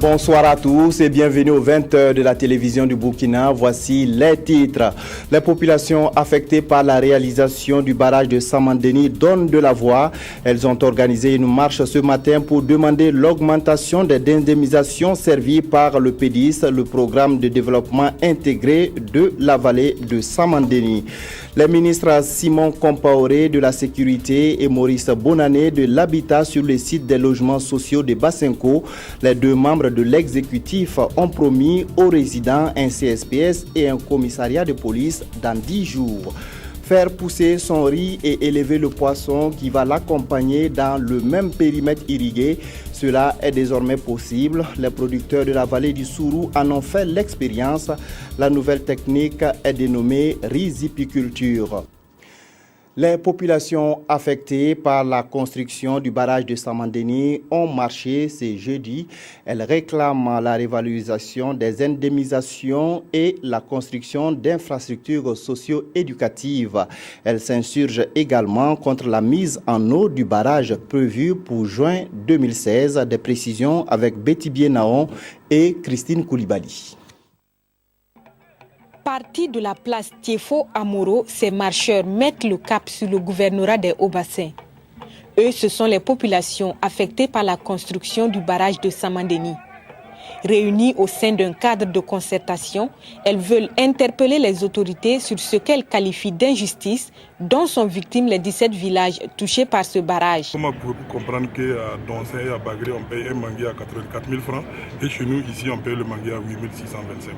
Bonsoir à tous et bienvenue aux 20h de la télévision du Burkina. Voici les titres. Les populations affectées par la réalisation du barrage de Samandeni donnent de la voix. Elles ont organisé une marche ce matin pour demander l'augmentation des indemnisations servies par le PEDIS, le programme de développement intégré de la vallée de Samandeni. Les ministres Simon Compaoré de la Sécurité et Maurice Bonané de l'Habitat sur le site des logements sociaux de Basenko, les deux membres de l'exécutif ont promis aux résidents un CSPS et un commissariat de police dans 10 jours. Faire pousser son riz et élever le poisson qui va l'accompagner dans le même périmètre irrigué, cela est désormais possible. Les producteurs de la vallée du Sourou en ont fait l'expérience. La nouvelle technique est dénommée rizipiculture. Les populations affectées par la construction du barrage de Samandeni ont marché ce jeudi. Elles réclament la révalorisation des indemnisations et la construction d'infrastructures socio-éducatives. Elles s'insurgent également contre la mise en eau du barrage prévu pour juin 2016. Des précisions avec Betty Bienaon et Christine Koulibaly. Partis de la place Tiefo Amoro, ces marcheurs mettent le cap sur le gouvernorat des Hauts-Bassins. Eux, ce sont les populations affectées par la construction du barrage de Samandeni. Réunies au sein d'un cadre de concertation, elles veulent interpeller les autorités sur ce qu'elles qualifient d'injustice dont sont victimes les 17 villages touchés par ce barrage. Comment pouvez-vous comprendre qu'à Doncin et à Bagré, on paye un manguier à 84 000 francs et chez nous, ici, on paye le manguier à 8 625.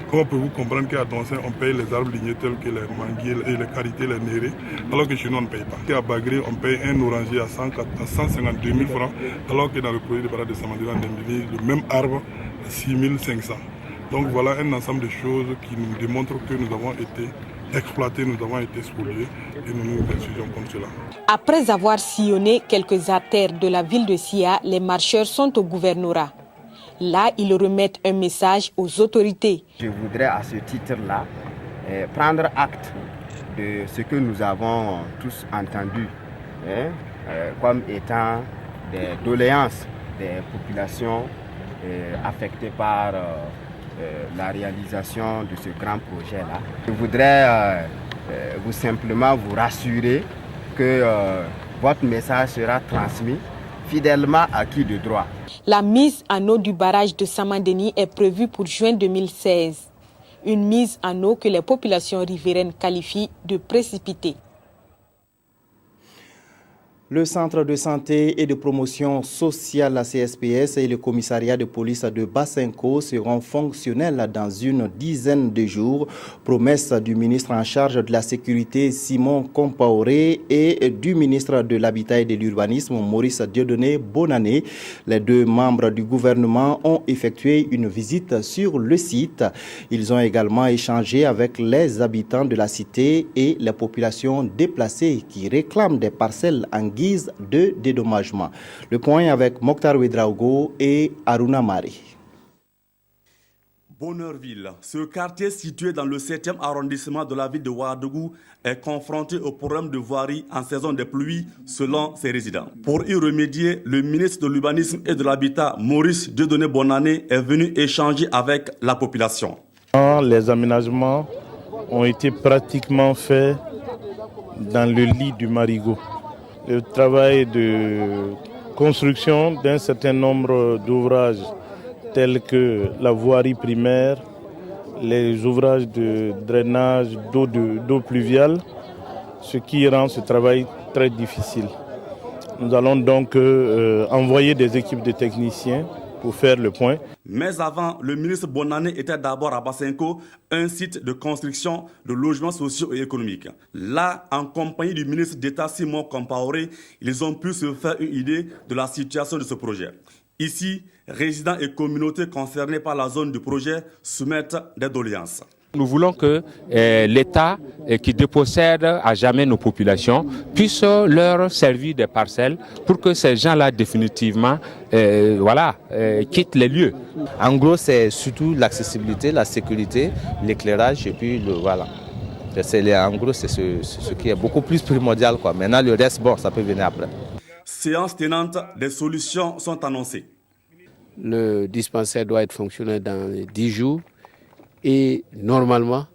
Comment pouvez-vous comprendre qu'à Doncin, on paye les arbres lignés tels que les manguiers et les carités, les nérés, alors que chez nous, on ne paye pas. Qu'à Bagré, on paye un oranger à 152 000 francs, alors que dans le projet de barrage de Samandeni, on indemnise le même arbre à 6 500. Donc voilà un ensemble de choses qui nous démontrent que nous avons été exploités, nous avons été spoliés et nous nous insurgeons contre cela. Après avoir sillonné quelques artères de la ville de Sia, les marcheurs sont au gouvernorat. Là, ils remettent un message aux autorités. Je voudrais à ce titre-là prendre acte de ce que nous avons tous entendu comme étant des doléances des populations affectées par la réalisation de ce grand projet-là. Je voudrais vous simplement vous rassurer que votre message sera transmis fidèlement à qui de droit. La mise en eau du barrage de Samandeni est prévue pour juin 2016. Une mise en eau que les populations riveraines qualifient de précipitée. Le centre de santé et de promotion sociale, la CSPS, et le commissariat de police de Basenko seront fonctionnels dans une dizaine de jours. Promesse du ministre en charge de la sécurité, Simon Compaoré, et du ministre de l'Habitat et de l'Urbanisme, Maurice Dieudonné Bonané. Les deux membres du gouvernement ont effectué une visite sur le site. Ils ont également échangé avec les habitants de la cité et les populations déplacées qui réclament des parcelles en guise de dédommagement. Le point avec Mokhtar Ouedraogo et Aruna Mari. Bonheurville, ce quartier situé dans le 7e arrondissement de la ville de Ouagadougou est confronté au problème de voirie en saison des pluies selon ses résidents. Pour y remédier, le ministre de l'Urbanisme et de l'Habitat, Maurice Dieudonné Bonané, est venu échanger avec la population. Les aménagements ont été pratiquement faits dans le lit du marigot. Le travail de construction d'un certain nombre d'ouvrages tels que la voirie primaire, les ouvrages de drainage d'eau pluviale, ce qui rend ce travail très difficile. Nous allons donc envoyer des équipes de techniciens pour faire le point. Mais avant, le ministre Bonané était d'abord à Basenko, un site de construction de logements sociaux et économiques. Là, en compagnie du ministre d'État Simon Compaoré, ils ont pu se faire une idée de la situation de ce projet. Ici, résidents et communautés concernées par la zone du projet soumettent des doléances. Nous voulons que l'État, qui dépossède à jamais nos populations, puisse leur servir des parcelles pour que ces gens-là définitivement quittent les lieux. En gros, c'est surtout l'accessibilité, la sécurité, l'éclairage et puis voilà. En gros, c'est ce qui est beaucoup plus primordial, quoi. Maintenant, le reste, bon, ça peut venir après. Séance tenante, des solutions sont annoncées. Le dispensaire doit être fonctionnel dans 10 jours et normalement,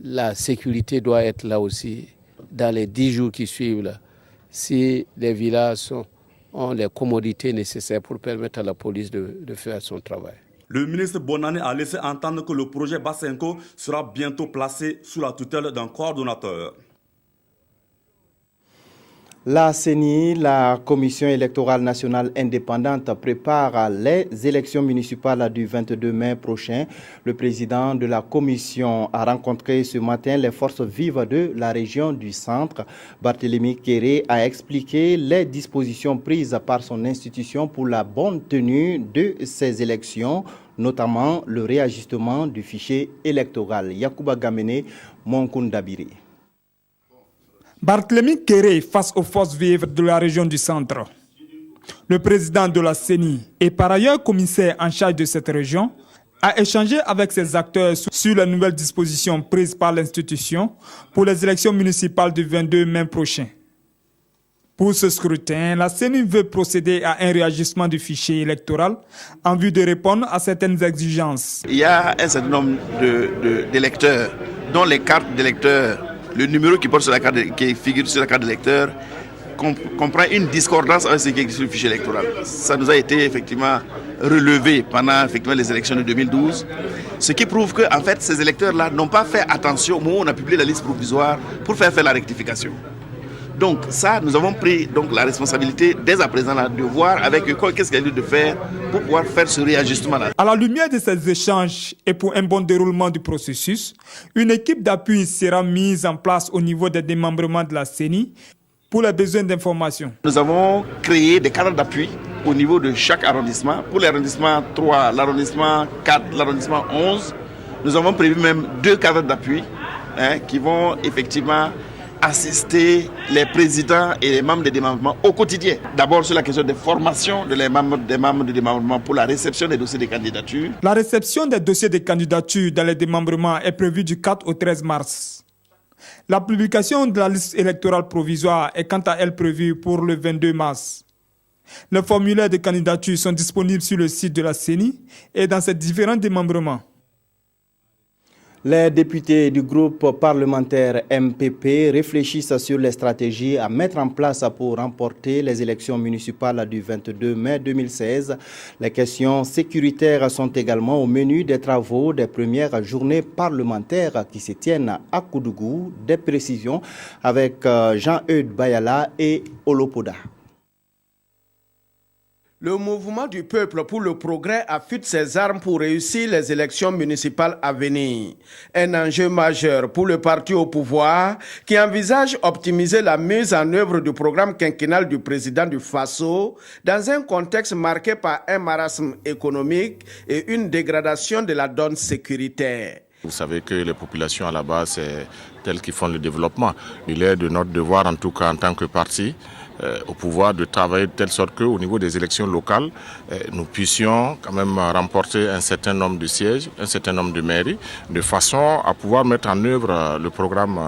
la sécurité doit être là aussi dans les 10 jours qui suivent. Là, si les villages ont les commodités nécessaires pour permettre à la police de faire son travail. Le ministre Bonane a laissé entendre que le projet Basenko sera bientôt placé sous la tutelle d'un coordonnateur. La CENI, la Commission électorale nationale indépendante, prépare les élections municipales du 22 mai prochain. Le président de la commission a rencontré ce matin les forces vives de la région du centre. Barthélémy Kéré a expliqué les dispositions prises par son institution pour la bonne tenue de ces élections, notamment le réajustement du fichier électoral. Yacouba Gamene, Monkundabiri. Barthélémy Kéré face aux forces vives de la région du centre. Le président de la CENI et par ailleurs commissaire en charge de cette région a échangé avec ses acteurs sur les nouvelles dispositions prises par l'institution pour les élections municipales du 22 mai prochain. Pour ce scrutin, la CENI veut procéder à un réajustement du fichier électoral en vue de répondre à certaines exigences. Il y a un certain nombre d'électeurs dont les cartes d'électeurs, le numéro qui porte sur la carte, qui figure sur la carte d'électeur, comprend une discordance avec ce qui est sur le fichier électoral. Ça nous a été effectivement relevé pendant effectivement les élections de 2012, ce qui prouve que en fait ces électeurs-là n'ont pas fait attention au moment où on a publié la liste provisoire pour faire la rectification. Donc ça, nous avons pris donc la responsabilité dès à présent là, de voir avec eux qu'est-ce qu'il y a lieu de faire pour pouvoir faire ce réajustement-là. À la lumière de ces échanges et pour un bon déroulement du processus, une équipe d'appui sera mise en place au niveau des démembrements de la CENI pour les besoins d'information. Nous avons créé des cadres d'appui au niveau de chaque arrondissement. Pour l'arrondissement 3, l'arrondissement 4, l'arrondissement 11, nous avons prévu même 2 cadres d'appui qui vont effectivement assister les présidents et les membres des démembrements au quotidien. D'abord sur la question des formations des membres de démembrement pour la réception des dossiers de candidature. La réception des dossiers de candidature dans les démembrements est prévue du 4 au 13 mars. La publication de la liste électorale provisoire est quant à elle prévue pour le 22 mars. Les formulaires de candidature sont disponibles sur le site de la CENI et dans ses différents démembrements. Les députés du groupe parlementaire MPP réfléchissent sur les stratégies à mettre en place pour remporter les élections municipales du 22 mai 2016. Les questions sécuritaires sont également au menu des travaux des premières journées parlementaires qui se tiennent à Koudougou. Des précisions avec Jean-Eudes Bayala et Olopoda. Le mouvement du peuple pour le progrès affûte ses armes pour réussir les élections municipales à venir. Un enjeu majeur pour le parti au pouvoir qui envisage optimiser la mise en œuvre du programme quinquennal du président du Faso dans un contexte marqué par un marasme économique et une dégradation de la donne sécuritaire. Vous savez que les populations à la base, c'est elles qui font le développement. Il est de notre devoir, en tout cas en tant que parti, au pouvoir de travailler de telle sorte qu'au niveau des élections locales, nous puissions quand même remporter un certain nombre de sièges, un certain nombre de mairies, de façon à pouvoir mettre en œuvre le programme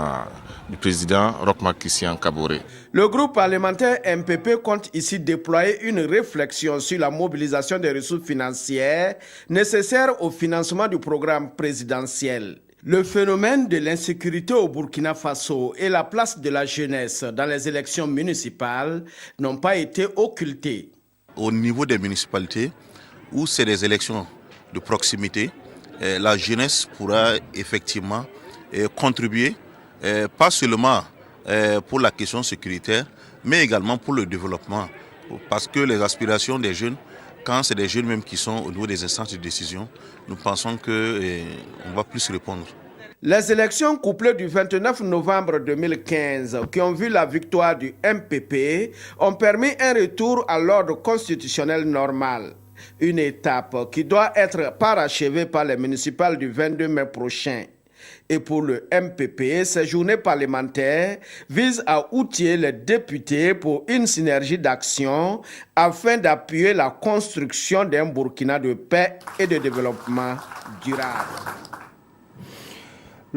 du président Roch-Marc Christian Kaboré. Le groupe parlementaire MPP compte ici déployer une réflexion sur la mobilisation des ressources financières nécessaires au financement du programme présidentiel. Le phénomène de l'insécurité au Burkina Faso et la place de la jeunesse dans les élections municipales n'ont pas été occultés. Au niveau des municipalités, où c'est des élections de proximité, la jeunesse pourra effectivement contribuer, pas seulement pour la question sécuritaire, mais également pour le développement. Parce que les aspirations des jeunes, quand c'est des jeunes même qui sont au niveau des instances de décision, nous pensons qu'on va plus répondre. Les élections couplées du 29 novembre 2015 qui ont vu la victoire du MPP ont permis un retour à l'ordre constitutionnel normal. Une étape qui doit être parachevée par les municipales du 22 mai prochain. Et pour le MPP, ces journées parlementaires visent à outiller les députés pour une synergie d'action afin d'appuyer la construction d'un Burkina de paix et de développement durable.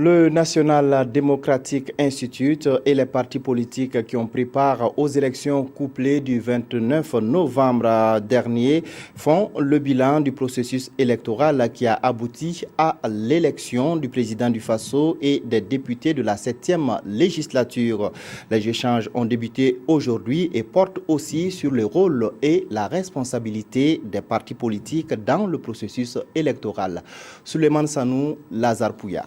Le National Democratic Institute et les partis politiques qui ont pris part aux élections couplées du 29 novembre dernier font le bilan du processus électoral qui a abouti à l'élection du président du Faso et des députés de la 7e législature. Les échanges ont débuté aujourd'hui et portent aussi sur le rôle et la responsabilité des partis politiques dans le processus électoral. Souleymane Sanou, Lazare Pouya.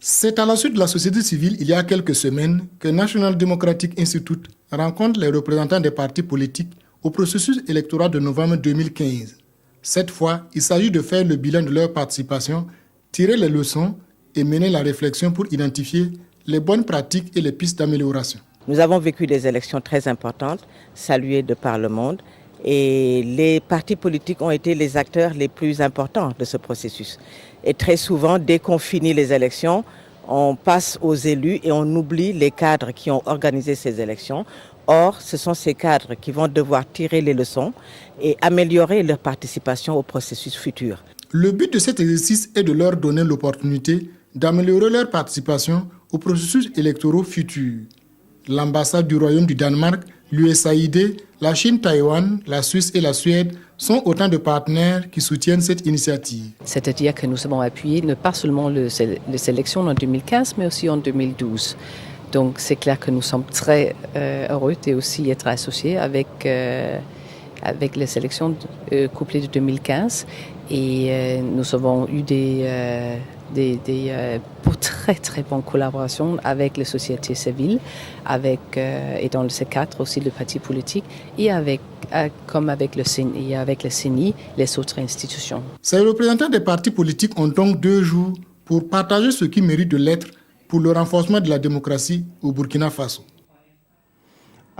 C'est à la suite de la société civile, il y a quelques semaines, que National Democratic Institute rencontre les représentants des partis politiques au processus électoral de novembre 2015. Cette fois, il s'agit de faire le bilan de leur participation, tirer les leçons et mener la réflexion pour identifier les bonnes pratiques et les pistes d'amélioration. Nous avons vécu des élections très importantes, saluées de par le monde, et les partis politiques ont été les acteurs les plus importants de ce processus. Et très souvent, dès qu'on finit les élections, on passe aux élus et on oublie les cadres qui ont organisé ces élections. Or, ce sont ces cadres qui vont devoir tirer les leçons et améliorer leur participation au processus futur. Le but de cet exercice est de leur donner l'opportunité d'améliorer leur participation au processus électoral futur. L'ambassade du Royaume du Danemark, l'USAID, la Chine, Taïwan, la Suisse et la Suède sont autant de partenaires qui soutiennent cette initiative. C'est-à-dire que nous avons appuyé ne pas seulement les élections en 2015, mais aussi en 2012. Donc c'est clair que nous sommes très heureux de aussi être associés avec les élections couplées de 2015. Et nous avons eu des très très bonnes collaborations avec les sociétés civiles, et dans ce cadre aussi le parti politique et comme avec le CENI, les autres institutions. Ces représentants des partis politiques ont donc 2 jours pour partager ce qui mérite de l'être pour le renforcement de la démocratie au Burkina Faso.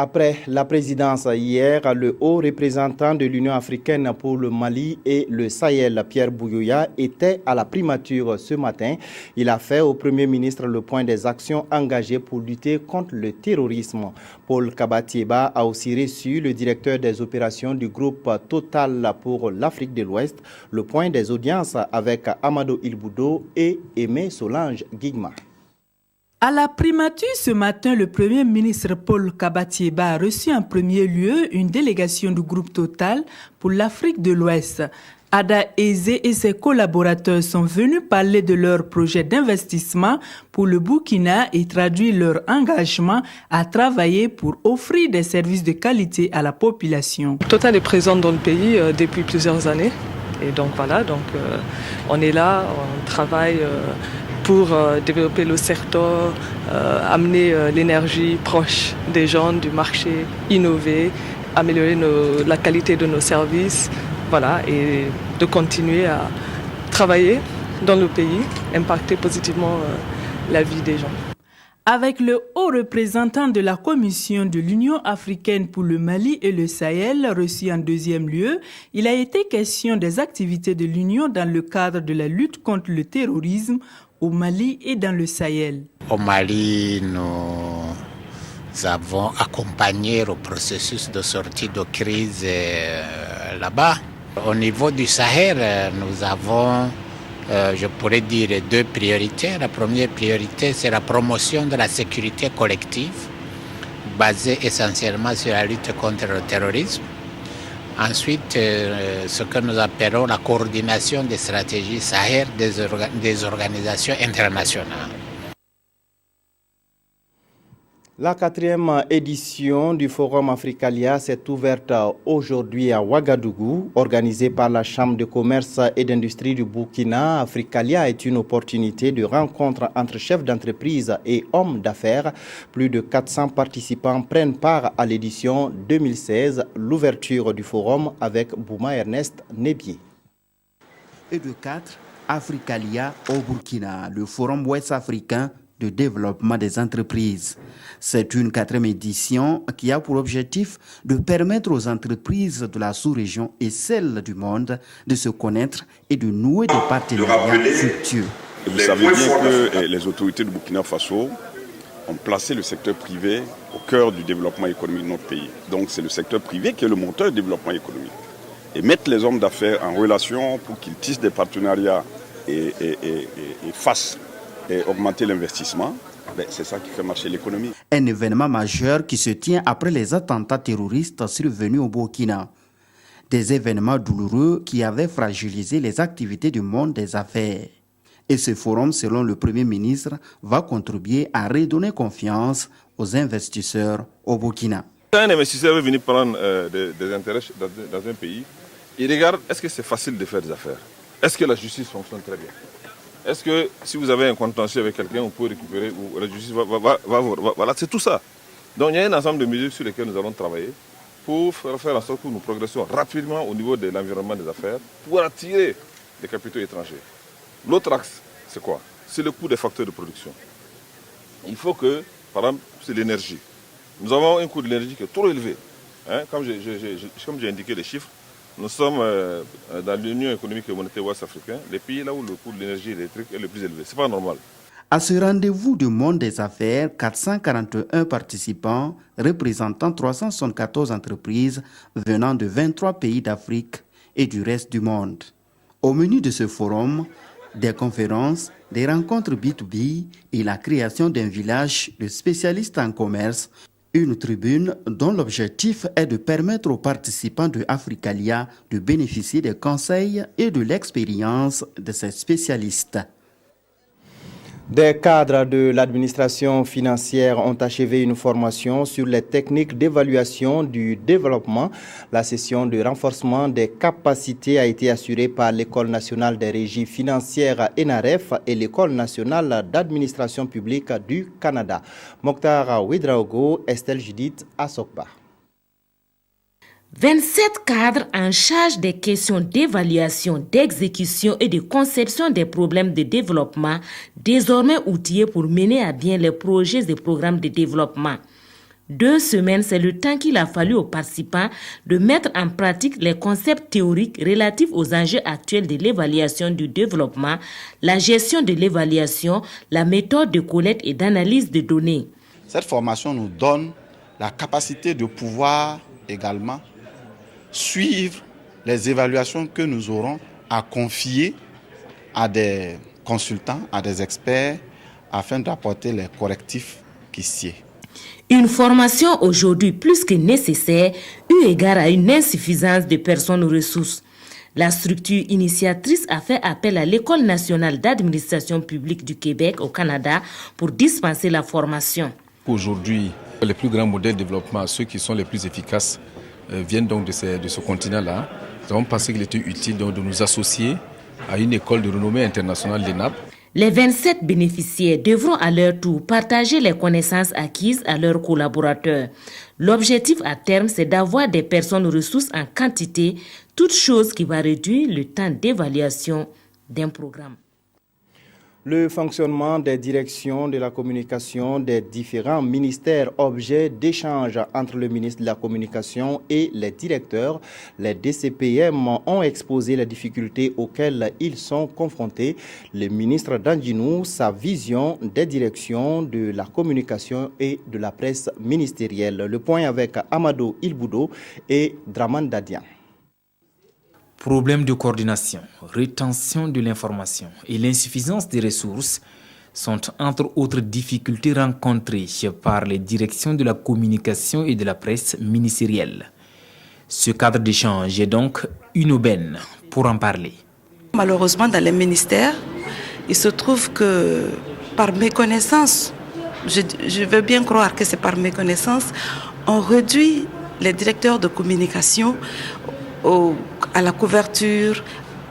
Après la présidence hier, le haut représentant de l'Union africaine pour le Mali et le Sahel, Pierre Buyoya, était à la primature ce matin. Il a fait au Premier ministre le point des actions engagées pour lutter contre le terrorisme. Paul Kabatieba a aussi reçu le directeur des opérations du groupe Total pour l'Afrique de l'Ouest, le point des audiences avec Amadou Ilboudo et Aimé Solange Guigma. À la primature ce matin, le Premier ministre Paul Kabatieba a reçu en premier lieu une délégation du groupe Total pour l'Afrique de l'Ouest. Ada Eze et ses collaborateurs sont venus parler de leur projet d'investissement pour le Burkina et traduire leur engagement à travailler pour offrir des services de qualité à la population. Total est présent dans le pays depuis plusieurs années. Et donc voilà, on est là, on travaille pour développer le secteur, amener l'énergie proche des gens, du marché, innover, améliorer la qualité de nos services, voilà, et de continuer à travailler dans le pays, impacter positivement la vie des gens. Avec le haut représentant de la Commission de l'Union africaine pour le Mali et le Sahel, reçu en deuxième lieu, il a été question des activités de l'Union dans le cadre de la lutte contre le terrorisme au Mali et dans le Sahel. Au Mali, nous avons accompagné le processus de sortie de crise là-bas. Au niveau du Sahel, nous avons, je pourrais dire, 2 priorités. La première priorité, c'est la promotion de la sécurité collective, basée essentiellement sur la lutte contre le terrorisme. Ensuite, ce que nous appelons la coordination des stratégies Sahel des organisations internationales. La 4e édition du Forum Africalia s'est ouverte aujourd'hui à Ouagadougou. Organisée par la Chambre de commerce et d'industrie du Burkina, Africalia est une opportunité de rencontre entre chefs d'entreprise et hommes d'affaires. Plus de 400 participants prennent part à l'édition 2016, l'ouverture du forum avec Bouma Ernest Nebier. Et de 4, Africalia au Burkina, le Forum ouest-africain de développement des entreprises. C'est une 4e édition qui a pour objectif de permettre aux entreprises de la sous-région et celles du monde de se connaître et de nouer des partenariats fructueux. Vous savez bien que les autorités du Burkina Faso ont placé le secteur privé au cœur du développement économique de notre pays. Donc c'est le secteur privé qui est le moteur du développement économique. Et mettre les hommes d'affaires en relation pour qu'ils tissent des partenariats et fassent augmenter l'investissement. C'est ça qui fait marcher l'économie. Un événement majeur qui se tient après les attentats terroristes survenus au Burkina. Des événements douloureux qui avaient fragilisé les activités du monde des affaires. Et ce forum, selon le Premier ministre, va contribuer à redonner confiance aux investisseurs au Burkina. Quand un investisseur veut venir prendre des intérêts dans un pays, il regarde est-ce que c'est facile de faire des affaires? Est-ce que la justice fonctionne très bien? Est-ce que si vous avez un contentieux avec quelqu'un, vous pouvez récupérer ou la justice voilà, c'est tout ça. Donc il y a un ensemble de mesures sur lesquelles nous allons travailler pour faire en sorte que nous progressions rapidement au niveau de l'environnement des affaires pour attirer des capitaux étrangers. L'autre axe, c'est quoi? C'est le coût des facteurs de production. Il faut que, par exemple, c'est l'énergie. Nous avons un coût de l'énergie qui est trop élevé. Comme j'ai indiqué les chiffres, nous sommes dans l'Union économique et monétaire ouest-africaine, les pays là où le coût de l'énergie électrique est le plus élevé. Ce n'est pas normal. À ce rendez-vous du monde des affaires, 441 participants représentant 374 entreprises venant de 23 pays d'Afrique et du reste du monde. Au menu de ce forum, des conférences, des rencontres B2B et la création d'un village de spécialistes en commerce, une tribune dont l'objectif est de permettre aux participants de Africalia de bénéficier des conseils et de l'expérience de ces spécialistes. Des cadres de l'administration financière ont achevé une formation sur les techniques d'évaluation du développement. La session de renforcement des capacités a été assurée par l'École nationale des régies financières ENAREF et l'École nationale d'administration publique du Canada. Mokhtar Ouedraogo, Estelle Judith, Asokba. 27 cadres en charge des questions d'évaluation, d'exécution et de conception des problèmes de développement, désormais outillés pour mener à bien les projets et programmes de développement. 2 semaines, c'est le temps qu'il a fallu aux participants de mettre en pratique les concepts théoriques relatifs aux enjeux actuels de l'évaluation du développement, la gestion de l'évaluation, la méthode de collecte et d'analyse de données. Cette formation nous donne la capacité de pouvoir également suivre les évaluations que nous aurons à confier à des consultants, à des experts, afin d'apporter les correctifs qui sied. Une formation aujourd'hui plus que nécessaire, eu égard à une insuffisance de personnes ressources. La structure initiatrice a fait appel à l'École nationale d'administration publique du Québec au Canada pour dispenser la formation. Aujourd'hui, les plus grands modèles de développement, ceux qui sont les plus efficaces, viennent donc de ce continent-là. Nous avons pensé qu'il était utile donc de nous associer à une école de renommée internationale, l'ENAP. Les 27 bénéficiaires devront à leur tour partager les connaissances acquises à leurs collaborateurs. L'objectif à terme, c'est d'avoir des personnes ressources en quantité, toute chose qui va réduire le temps d'évaluation d'un programme. Le fonctionnement des directions de la communication des différents ministères, objet d'échange entre le ministre de la Communication et les directeurs. Les DCPM ont exposé les difficultés auxquelles ils sont confrontés. Le ministre Danjinou, sa vision des directions de la communication et de la presse ministérielle. Le point avec Amadou Ilboudo et Draman Dadian. Problèmes de coordination, rétention de l'information et l'insuffisance des ressources sont entre autres difficultés rencontrées par les directions de la communication et de la presse ministérielle. Ce cadre d'échange est donc une aubaine pour en parler. Malheureusement, dans les ministères, il se trouve que par méconnaissance, je veux bien croire que c'est par méconnaissance, on réduit les directeurs de communication à la couverture,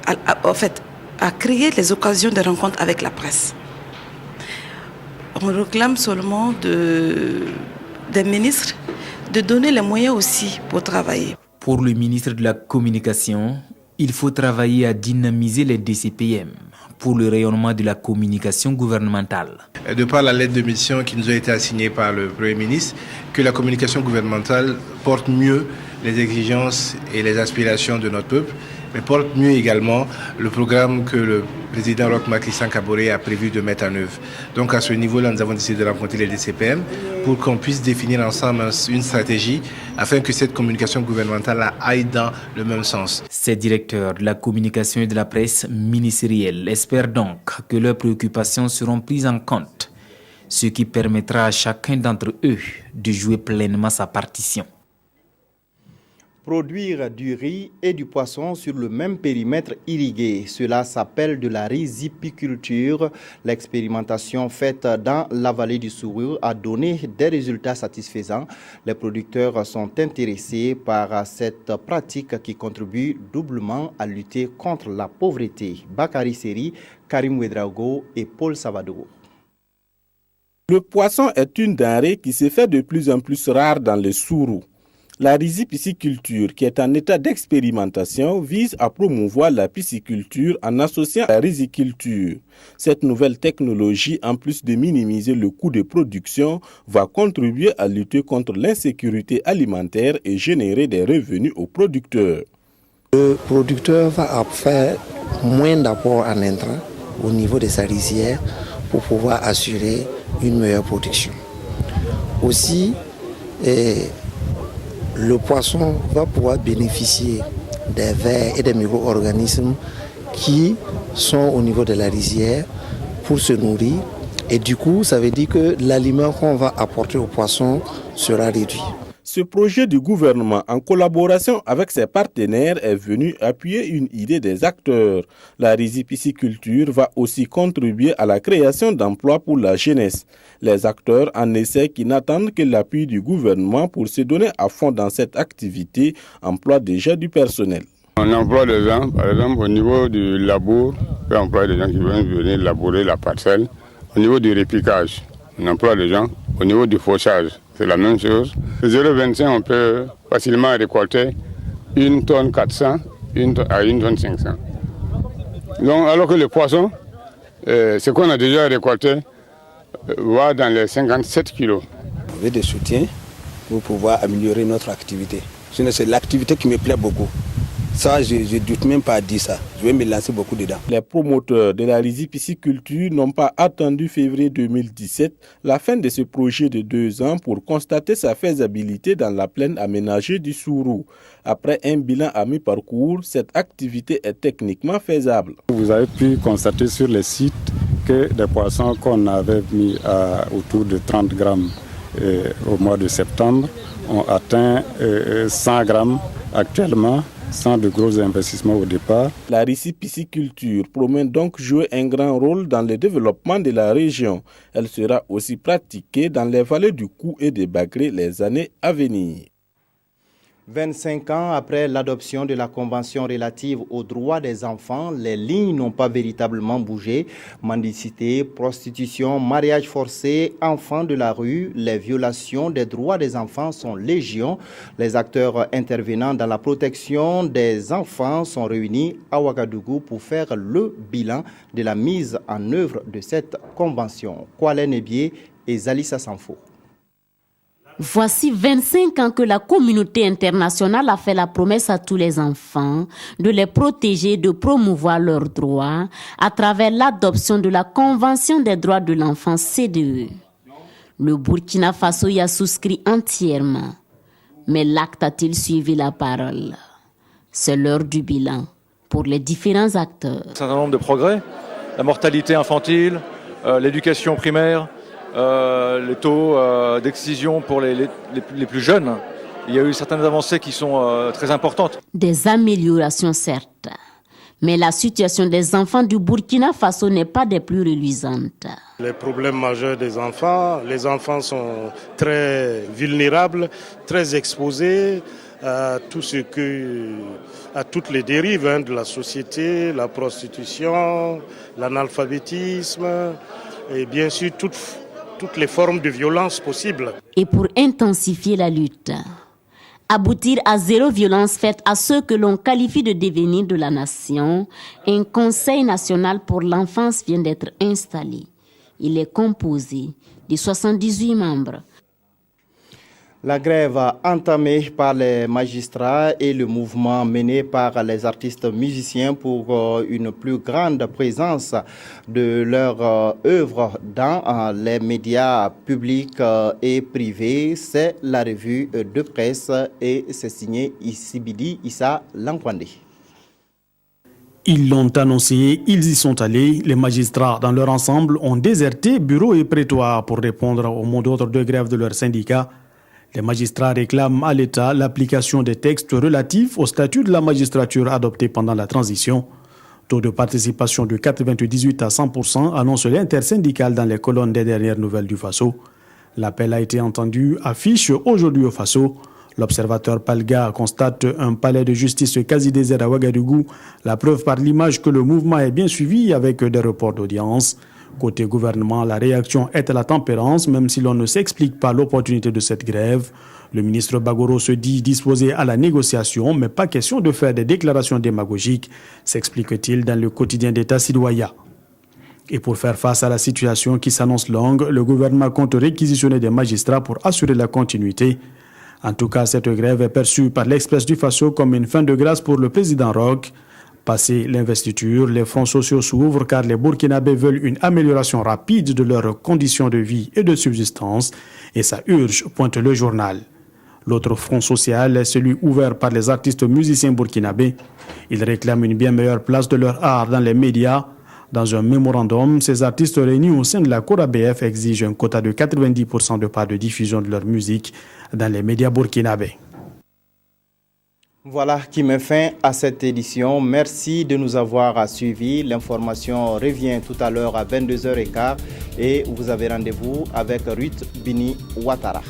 à créer les occasions de rencontre avec la presse. On réclame seulement des ministres de donner les moyens aussi pour travailler. Pour le ministre de la Communication, il faut travailler à dynamiser les DCPM pour le rayonnement de la communication gouvernementale. De par la lettre de mission qui nous a été assignée par le Premier ministre, que la communication gouvernementale porte mieux les exigences et les aspirations de notre peuple mais portent mieux également le programme que le président Roch Marc Christian Kaboré a prévu de mettre en œuvre. Donc à ce niveau-là, nous avons décidé de rencontrer les DCPM pour qu'on puisse définir ensemble une stratégie afin que cette communication gouvernementale aille dans le même sens. Ces directeurs de la communication et de la presse ministérielle espèrent donc que leurs préoccupations seront prises en compte, ce qui permettra à chacun d'entre eux de jouer pleinement sa partition. Produire du riz et du poisson sur le même périmètre irrigué, cela s'appelle de la riziculture. L'expérimentation faite dans la vallée du Sourou a donné des résultats satisfaisants. Les producteurs sont intéressés par cette pratique qui contribue doublement à lutter contre la pauvreté. Bakary Seri, Karim Ouedraogo et Paul Savado. Le poisson est une denrée qui se fait de plus en plus rare dans le Sourou. La riziculture, qui est en état d'expérimentation, vise à promouvoir la pisciculture en associant la riziculture. Cette nouvelle technologie, en plus de minimiser le coût de production, va contribuer à lutter contre l'insécurité alimentaire et générer des revenus aux producteurs. Le producteur va faire moins d'apport en intrants au niveau de sa rizière pour pouvoir assurer une meilleure production. Aussi, le poisson va pouvoir bénéficier des vers et des micro-organismes qui sont au niveau de la rizière pour se nourrir. Et du coup, ça veut dire que l'aliment qu'on va apporter au poisson sera réduit. Ce projet du gouvernement, en collaboration avec ses partenaires, est venu appuyer une idée des acteurs. La riziculture va aussi contribuer à la création d'emplois pour la jeunesse. Les acteurs en essai qui n'attendent que l'appui du gouvernement pour se donner à fond dans cette activité emploient déjà du personnel. On emploie des gens, par exemple au niveau du labour, on peut employer des gens qui vont venir labourer la parcelle. Au niveau du répiquage, on emploie des gens. Au niveau du fauchage, c'est la même chose. 0,25, on peut facilement récolter 1 tonne 400 à 1 tonne 500. Donc, alors que le poisson, ce qu'on a déjà récolté, va dans les 57 kilos. On veut des soutiens pour pouvoir améliorer notre activité. Sinon, c'est l'activité qui me plaît beaucoup. Ça, je ne doute même pas à dire ça. Je vais me lancer beaucoup dedans. Les promoteurs de la riziculture n'ont pas attendu février 2017, la fin de ce projet de 2 ans, pour constater sa faisabilité dans la plaine aménagée du Sourou. Après un bilan à mi-parcours, cette activité est techniquement faisable. Vous avez pu constater sur les sites que des poissons qu'on avait mis autour de 30 grammes au mois de septembre ont atteint 100 grammes actuellement, sans de gros investissements au départ. La riziculture promet donc jouer un grand rôle dans le développement de la région. Elle sera aussi pratiquée dans les vallées du Kou et des Bagré les années à venir. 25 ans après l'adoption de la Convention relative aux droits des enfants, les lignes n'ont pas véritablement bougé. Mendicité, prostitution, mariage forcé, enfants de la rue, les violations des droits des enfants sont légion. Les acteurs intervenant dans la protection des enfants sont réunis à Ouagadougou pour faire le bilan de la mise en œuvre de cette convention. Kwale Nebié et Zalissa Sanfo. Voici 25 ans que la communauté internationale a fait la promesse à tous les enfants de les protéger, de promouvoir leurs droits à travers l'adoption de la Convention des droits de l'enfant CDE. Le Burkina Faso y a souscrit entièrement, mais l'acte a-t-il suivi la parole? C'est l'heure du bilan pour les différents acteurs. Un certain nombre de progrès, la mortalité infantile, l'éducation primaire, les taux d'excision pour les plus jeunes. Il y a eu certaines avancées qui sont très importantes. Des améliorations certes, mais la situation des enfants du Burkina Faso n'est pas des plus reluisantes. Les problèmes majeurs des enfants, les enfants sont très vulnérables, très exposés à toutes les dérives de la société, la prostitution, l'analphabétisme et bien sûr toutes les formes de violence possibles. Et pour intensifier la lutte, aboutir à zéro violence faite à ceux que l'on qualifie de devenir de la nation, un Conseil national pour l'enfance vient d'être installé. Il est composé de 78 membres. La grève entamée par les magistrats et le mouvement mené par les artistes musiciens pour une plus grande présence de leur œuvre dans les médias publics et privés, c'est la revue de presse et c'est signé Sibidi Issa Lankwande. Ils l'ont annoncé, ils y sont allés. Les magistrats, dans leur ensemble, ont déserté bureaux et prétoires pour répondre au mot d'ordre de grève de leur syndicat. Les magistrats réclament à l'État l'application des textes relatifs au statut de la magistrature adoptés pendant la transition. Taux de participation de 98 à 100% annonce l'intersyndicale dans les colonnes des dernières nouvelles du Faso. L'appel a été entendu, affiche aujourd'hui au Faso. L'observateur Palga constate un palais de justice quasi désert à Ouagadougou, la preuve par l'image que le mouvement est bien suivi avec des reports d'audience. Côté gouvernement, la réaction est à la tempérance, même si l'on ne s'explique pas l'opportunité de cette grève. Le ministre Bagoro se dit disposé à la négociation, mais pas question de faire des déclarations démagogiques, s'explique-t-il dans le quotidien d'État Sidoya. Et pour faire face à la situation qui s'annonce longue, le gouvernement compte réquisitionner des magistrats pour assurer la continuité. En tout cas, cette grève est perçue par l'Express du Faso comme une fin de grâce pour le président Roch. Passé l'investiture, les fronts sociaux s'ouvrent car les Burkinabés veulent une amélioration rapide de leurs conditions de vie et de subsistance et ça urge, pointe le journal. L'autre front social est celui ouvert par les artistes musiciens burkinabés. Ils réclament une bien meilleure place de leur art dans les médias. Dans un mémorandum, ces artistes réunis au sein de la CORABF exigent un quota de 90% de part de diffusion de leur musique dans les médias burkinabés. Voilà qui met fin à cette édition. Merci de nous avoir suivis. L'information revient tout à l'heure à 22h15 et vous avez rendez-vous avec Ruth Bini Ouattara.